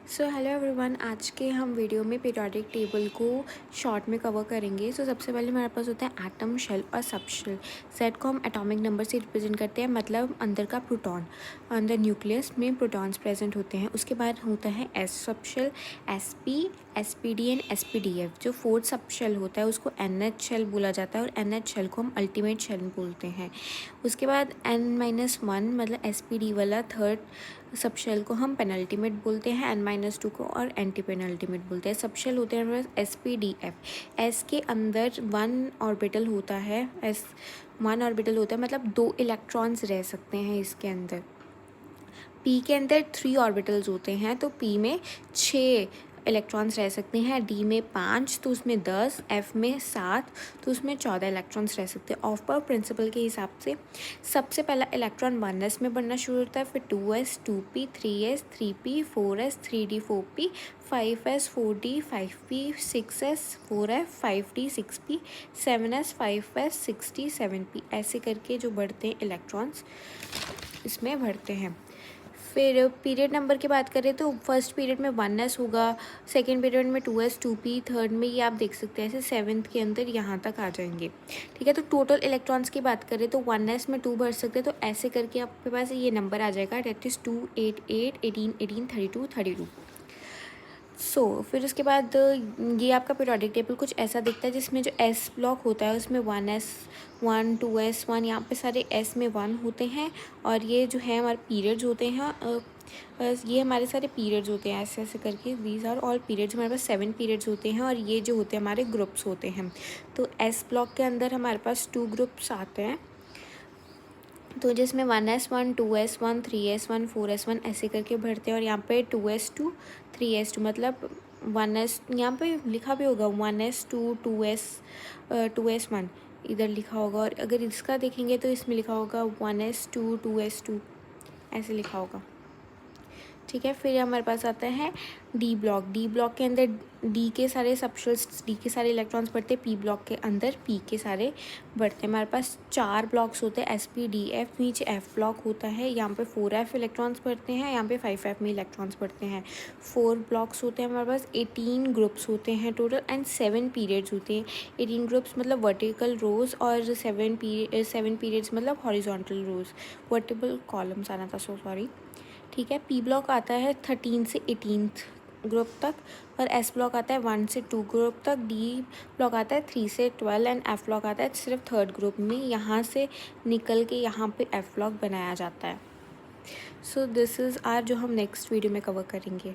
So hello everyone, आज के हम वीडियो में पीरियोडिक टेबल को शॉर्ट में कवर करेंगे। सबसे पहले हमारे पास होता है एटम, शेल और सब शेल। सेट को हम एटॉमिक नंबर से रिप्रेजेंट करते हैं, मतलब अंदर का प्रोटॉन, अंदर न्यूक्लियस में प्रोटॉन्स प्रेजेंट होते हैं। उसके बाद होता है s sub shell, s p, s P d and s P D f. जो फोर्थ सब शेल होता है उसको एन एच शेल बोला जाता है और एन एच शेल को हम अल्टीमेट शेल बोलते हैं। उसके बाद n-1 मतलब एस पी डी वाला थर्ड सब शेल को हम पेनल्टीमेट बोलते हैं, n-2 को और एंटी पेनल्टीमेट बोलते हैं। सब शेल होते हैं हमारे पास S P D F. S के अंदर 1 ऑर्बिटल होता है, एस 1 ऑर्बिटल होता है, मतलब 2 इलेक्ट्रॉन्स रह सकते हैं इसके अंदर। पी के अंदर 3 ऑर्बिटल्स होते हैं, तो पी में 6 इलेक्ट्रॉन्स रह सकते हैं, डी में 5 तो उसमें 10, एफ में 7 तो उसमें 14 इलेक्ट्रॉन्स रह सकते हैं। ऑफ पावर प्रिंसिपल के हिसाब से सबसे पहला इलेक्ट्रॉन 1s में बढ़ना शुरू होता है, फिर 2s 2p 3s 3p 4s 3d 4p 5s 4d 5p 6s 4f 5d 6p 7s 5s 6d 7p, ऐसे करके जो बढ़ते हैं इलेक्ट्रॉन्स इसमें बढ़ते हैं। फिर पीरियड नंबर की बात करें तो फर्स्ट पीरियड में 1s होगा, सेकेंड पीरियड में 2s 2p, थर्ड में ये आप देख सकते हैं ऐसे सेवन्थ के अंदर यहाँ तक आ जाएंगे। ठीक है, तो टोटल इलेक्ट्रॉन्स की बात करें तो 1s में 2 भर सकते हैं, तो ऐसे करके आपके पास ये नंबर आ जाएगा, डेट इज़ 2 8 8 18 18 32 32। फिर उसके बाद ये आपका पीरियोडिक टेबल कुछ ऐसा दिखता है, जिसमें जो एस ब्लॉक होता है उसमें 1s 1 2s 1, यहाँ पे सारे एस में 1 होते हैं। और ये जो है हमारे पीरियड्स होते हैं, ये हमारे सारे पीरियड्स होते हैं, ऐसे ऐसे करके दीज आर ऑल पीरियड्स। हमारे पास 7 पीरियड्स होते हैं और ये जो होते हैं हमारे ग्रुप्स होते हैं। तो एस ब्लॉक के अंदर हमारे पास 2 ग्रुप्स आते हैं, तो जिसमें 1s1 2s1 3s1 4s1 ऐसे करके भरते हैं। और यहाँ पे 2s2 3s2 मतलब 1s, यहाँ पे लिखा भी होगा 1s2 2s1 इधर लिखा होगा। और अगर इसका देखेंगे तो इसमें लिखा होगा 1s2 2s2 ऐसे लिखा होगा। ठीक है, फिर हमारे पास आता है डी ब्लॉक। डी ब्लॉक के अंदर डी के सारे सबशेल्स, डी के सारे इलेक्ट्रॉन्स बढ़ते हैं, पी ब्लॉक के अंदर पी के सारे बढ़ते हैं। हमारे पास 4 ब्लॉक्स होते हैं, एस पी डी एफ। नीचे एफ ब्लॉक होता है, यहाँ पे 4f इलेक्ट्रॉन्स बढ़ते हैं, यहाँ पे 5f में इलेक्ट्रॉन्स बढ़ते हैं। 4 ब्लॉक्स होते हैं हमारे पास, 18 ग्रुप्स होते हैं टोटल एंड 7 पीरियड्स होते हैं। 18 ग्रुप्स मतलब वर्टिकल रोज और 7 पीरियड्स मतलब हॉरिजॉन्टल रोज, वर्टिकल कॉलम्स आना था, सॉरी। ठीक है, पी ब्लॉक आता है 13 से 18th ग्रुप तक, और एस ब्लॉक आता है 1 से 2 ग्रुप तक, डी ब्लॉक आता है 3 से 12 एंड एफ ब्लॉक आता है सिर्फ थर्ड ग्रुप में। यहाँ से निकल के यहाँ पे एफ ब्लॉक बनाया जाता है। दिस इज़ आर जो हम नेक्स्ट वीडियो में कवर करेंगे।